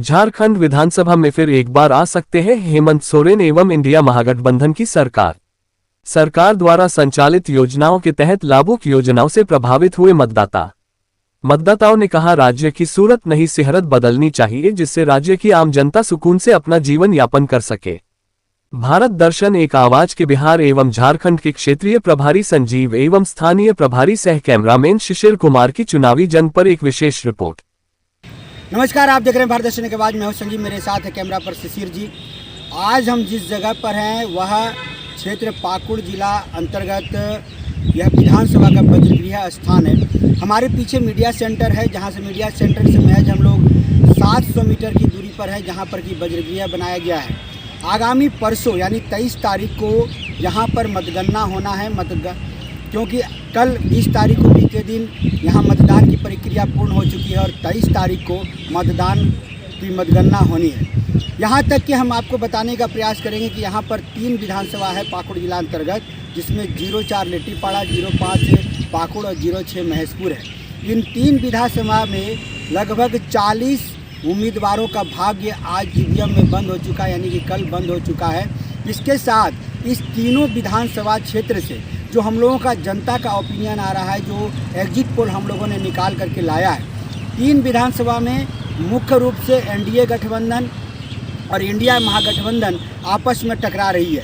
झारखंड विधानसभा में फिर एक बार आ सकते हैं हेमंत सोरेन एवं इंडिया महागठबंधन की सरकार। सरकार द्वारा संचालित योजनाओं के तहत लाभुक योजनाओं से प्रभावित हुए मतदाताओं ने कहा, राज्य की सूरत नहीं सिहरत बदलनी चाहिए, जिससे राज्य की आम जनता सुकून से अपना जीवन यापन कर सके। भारत दर्शन एक आवाज के बिहार एवं झारखंड के क्षेत्रीय प्रभारी संजीव एवं स्थानीय प्रभारी सह कैमरामैन शिशिर कुमार की चुनावी जंग पर एक विशेष रिपोर्ट। नमस्कार, आप देख रहे हैं भारत दर्शन के बाद। मैं हूं संजीव, मेरे साथ है कैमरा पर शिशिर जी। आज हम जिस जगह पर हैं वह क्षेत्र पाकुड़ जिला अंतर्गत यह विधानसभा का बजरगृह स्थान है। हमारे पीछे मीडिया सेंटर है, जहां से मीडिया सेंटर से महज हम लोग 700 मीटर की दूरी पर है, जहां पर कि बजरगृह बनाया गया है। आगामी परसों यानी 23 तारीख को यहाँ पर मतगणना होना है। क्योंकि कल 20 तारीख को बीते दिन यहाँ मतदान की प्रक्रिया पूर्ण हो चुकी है और 23 तारीख को मतगणना होनी है। यहाँ तक कि हम आपको बताने का प्रयास करेंगे कि यहाँ पर 3 विधानसभा है पाकुड़ जिला अंतर्गत, जिसमें 04 लिट्टीपाड़ा, 05 पाकुड़ और 06 महेशपुर है। इन 3 विधानसभा में लगभग 40 उम्मीदवारों का भाग्य आज ईवीएम में बंद हो चुका है, यानी कि कल बंद हो चुका है। इसके साथ इस तीनों विधानसभा क्षेत्र से जो हम लोगों का जनता का ओपिनियन आ रहा है, जो एग्जिट पोल हम लोगों ने निकाल करके लाया है, 3 विधानसभा में मुख्य रूप से एनडीए गठबंधन और इंडिया महागठबंधन आपस में टकरा रही है।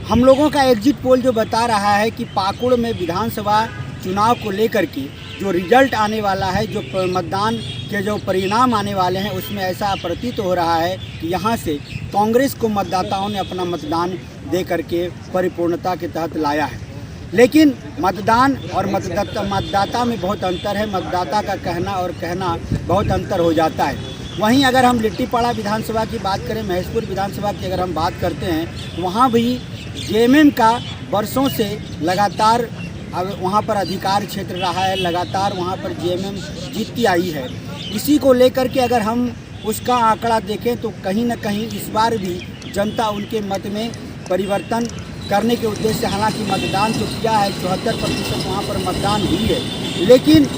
हम लोगों का एग्जिट पोल जो बता रहा है कि पाकुड़ में विधानसभा चुनाव को लेकर के जो रिजल्ट आने वाला है, जो मतदान के जो परिणाम आने वाले हैं, उसमें ऐसा प्रतीत हो रहा है कि यहाँ से कांग्रेस को मतदाताओं ने अपना मतदान दे करके परिपूर्णता के तहत लाया है। लेकिन मतदान और मतदाता में बहुत अंतर है। मतदाता का कहना और कहना बहुत अंतर हो जाता है। वहीं अगर हम लिट्टीपाड़ा विधानसभा की बात करें, महेशपुर विधानसभा की अगर हम बात करते हैं, तो वहाँ भी जेएमएम का वर्षों से लगातार वहाँ पर अधिकार क्षेत्र रहा है, लगातार वहाँ पर जेएमएम जीतती आई है। इसी को लेकर के अगर हम उसका आंकड़ा देखें तो कहीं न कहीं इस बार भी जनता उनके मत में परिवर्तन करने के उद्देश्य से, हालांकि मतदान तो किया है, 74% वहाँ पर मतदान हुई है, लेकिन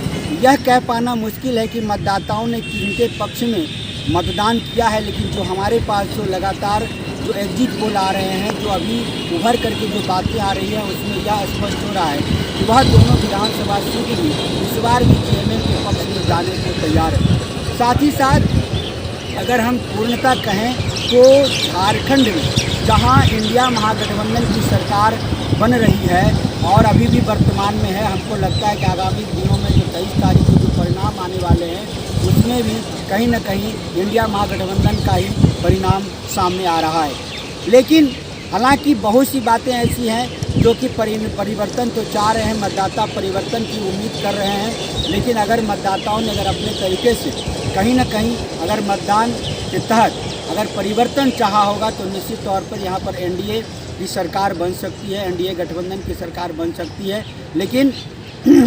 यह कह पाना मुश्किल है कि मतदाताओं ने किनके पक्ष में मतदान किया है। लेकिन जो हमारे पास जो लगातार जो एग्जिट पोल आ रहे हैं, जो अभी उभर करके जो बातें आ रही हैं, उसमें यह स्पष्ट हो रहा है कि वह दोनों विधानसभा सीट भी इस बार भी जेएमएम के पक्ष में जाने को तैयार है। साथ ही साथ अगर हम पूर्णतः कहें तो झारखंड में जहां इंडिया महागठबंधन की सरकार बन रही है और अभी भी वर्तमान में है, हमको लगता है कि आगामी दिनों में जो 23 तारीख को जो परिणाम आने वाले हैं, उसमें भी कहीं न कहीं इंडिया महागठबंधन का ही परिणाम सामने आ रहा है। लेकिन हालांकि बहुत सी बातें ऐसी हैं जो कि परिवर्तन तो चाह रहे हैं, मतदाता परिवर्तन की उम्मीद कर रहे हैं। लेकिन अगर मतदाताओं ने अगर अपने तरीके से कहीं न कहीं अगर मतदान के तहत अगर परिवर्तन चाहा होगा तो निश्चित तौर पर यहाँ पर एनडीए की सरकार बन सकती है, एनडीए गठबंधन की सरकार बन सकती है। लेकिन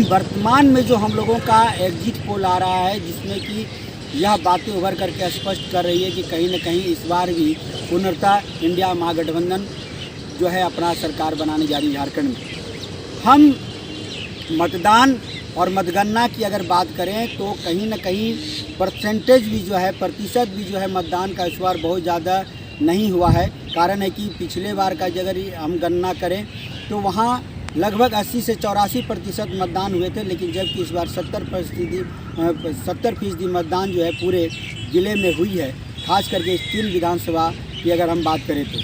वर्तमान में जो हम लोगों का एग्जिट पोल आ रहा है, जिसमें कि यह बातें उभर करके स्पष्ट कर रही है कि कहीं न कहीं इस बार भी पुनर्तः इंडिया महागठबंधन जो है अपना सरकार बनाने जा रही है झारखंड में। हम मतदान और मतगणना की अगर बात करें तो कहीं न कहीं परसेंटेज भी जो है, प्रतिशत भी जो है मतदान का इस बार बहुत ज़्यादा नहीं हुआ है। कारण है कि पिछले बार का अगर हम गणना करें तो वहाँ लगभग 80 से 84% मतदान हुए थे, लेकिन जबकि इस बार 70% मतदान जो है पूरे ज़िले में हुई है, खास करके इस 3 विधानसभा की अगर हम बात करें तो।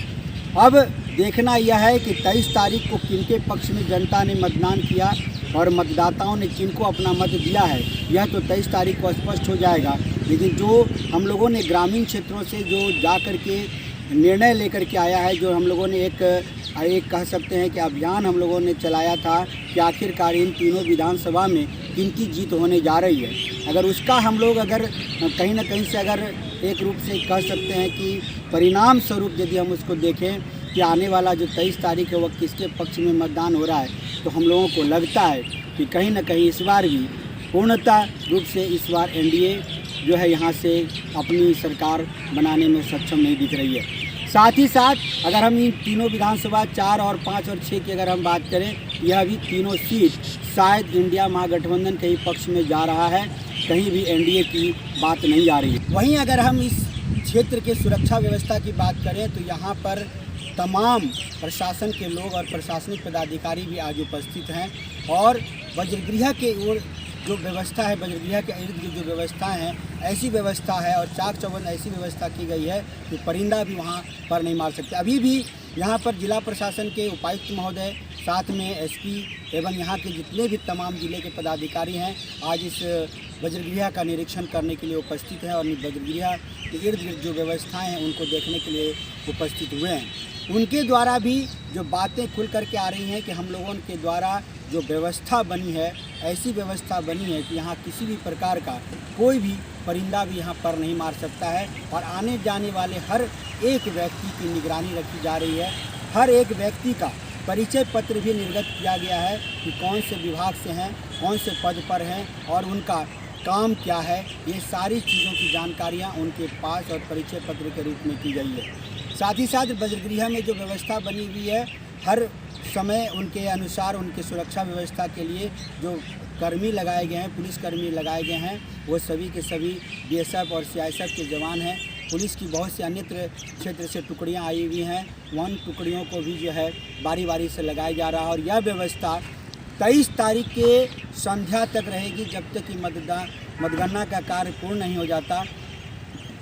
अब देखना यह है कि 23 तारीख को किनके पक्ष में जनता ने मतदान किया और मतदाताओं ने किनको अपना मत दिया है, यह तो 23 तारीख को स्पष्ट हो जाएगा। लेकिन जो हम लोगों ने ग्रामीण क्षेत्रों से जो जा कर के निर्णय लेकर के आया है, जो हम लोगों ने एक कह सकते हैं कि अभियान हम लोगों ने चलाया था कि आखिरकार इन तीनों विधानसभा में किनकी जीत होने जा रही है, अगर उसका हम लोग अगर कहीं ना कहीं से अगर एक रूप से कह सकते हैं कि परिणाम स्वरूप यदि हम उसको देखें कि आने वाला जो 23 तारीख है वह किसके पक्ष में मतदान हो रहा है, तो हम लोगों को लगता है कि कहीं ना कहीं इस बार भी पूर्णतः रूप से इस बार एनडीए जो है यहाँ से अपनी सरकार बनाने में सक्षम नहीं दिख रही है। साथ ही साथ अगर हम इन तीनों विधानसभा 4 और 5 और 6 की अगर हम बात करें, यह भी तीनों सीट शायद इंडिया महागठबंधन के ही पक्ष में जा रहा है, कहीं भी एनडीए की बात नहीं आ रही है। वहीं अगर हम इस क्षेत्र के सुरक्षा व्यवस्था की बात करें तो यहाँ पर तमाम प्रशासन के लोग और प्रशासनिक पदाधिकारी भी आज उपस्थित हैं और वज्रगृह के ओर जो व्यवस्था है, वज्रगृह के इर्द गिर्द जो व्यवस्था है, ऐसी व्यवस्था है और चाक चौबंद ऐसी व्यवस्था की गई है कि परिंदा भी वहाँ पर नहीं मार सकते। अभी भी यहाँ पर जिला प्रशासन के उपायुक्त महोदय, साथ में एसपी एवं यहाँ के जितने भी तमाम जिले के पदाधिकारी हैं आज इस वज्रगृह का निरीक्षण करने के लिए उपस्थित हैं और वज्रगृह के इर्द गिर्द जो व्यवस्थाएं हैं उनको देखने के लिए उपस्थित हुए हैं। उनके द्वारा भी जो बातें खुल करके आ रही हैं कि हम लोगों के द्वारा जो व्यवस्था बनी है, ऐसी व्यवस्था बनी है कि यहाँ किसी भी प्रकार का कोई भी परिंदा भी यहाँ पर नहीं मार सकता है और आने जाने वाले हर एक व्यक्ति की निगरानी रखी जा रही है। हर एक व्यक्ति का परिचय पत्र भी निर्गत किया गया है कि कौन से विभाग से हैं, कौन से पद पर हैं और उनका काम क्या है। ये सारी चीज़ों की जानकारियाँ उनके पास और परिचय पत्र के रूप में की गई है। साथ ही साथ वज्रगृह में जो व्यवस्था बनी हुई है, हर समय उनके अनुसार उनके सुरक्षा व्यवस्था के लिए जो कर्मी लगाए गए हैं, पुलिसकर्मी लगाए गए हैं, वो सभी के सभी बीएसएफ और सीआईएसएफ के जवान हैं। पुलिस की बहुत सी अन्यत्र क्षेत्र से टुकड़ियां आई हुई हैं, वन टुकड़ियों को भी जो है बारी बारी से लगाया जा रहा है और यह व्यवस्था 23 तारीख के संध्या तक रहेगी। जब तक कि मतगणना का कार्य पूर्ण नहीं हो जाता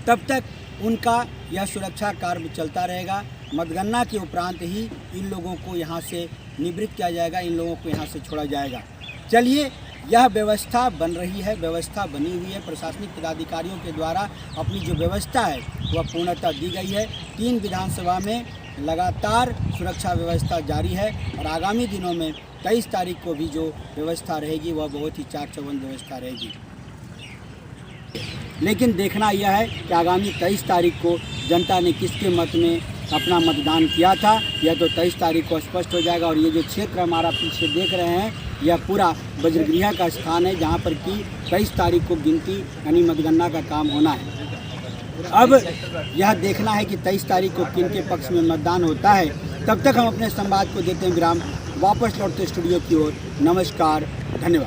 तब तक उनका यह सुरक्षा कार्य चलता रहेगा। मतगणना के उपरांत ही इन लोगों को यहाँ से निवृत्त किया जाएगा, इन लोगों को यहाँ से छोड़ा जाएगा। चलिए, यह व्यवस्था बन रही है, व्यवस्था बनी हुई है। प्रशासनिक पदाधिकारियों के द्वारा अपनी जो व्यवस्था है वह पूर्णतः दी गई है। 3 विधानसभा में लगातार सुरक्षा व्यवस्था जारी है और आगामी दिनों में 23 तारीख को भी जो व्यवस्था रहेगी वह बहुत ही चाक चौबंद व्यवस्था रहेगी। लेकिन देखना यह है कि आगामी 23 तारीख को जनता ने किसके मत में अपना मतदान किया था, यह तो 23 तारीख को स्पष्ट हो जाएगा। और ये जो क्षेत्र हमारा पीछे देख रहे हैं, यह पूरा वज्रगृह का स्थान है जहाँ पर कि 23 तारीख को गिनती यानी मतगणना का काम होना है। अब यह देखना है कि 23 तारीख को किन के पक्ष में मतदान होता है। तब तक हम अपने संवाद को देते हैं विराम, वापस लौटते स्टूडियो की ओर। नमस्कार, धन्यवाद।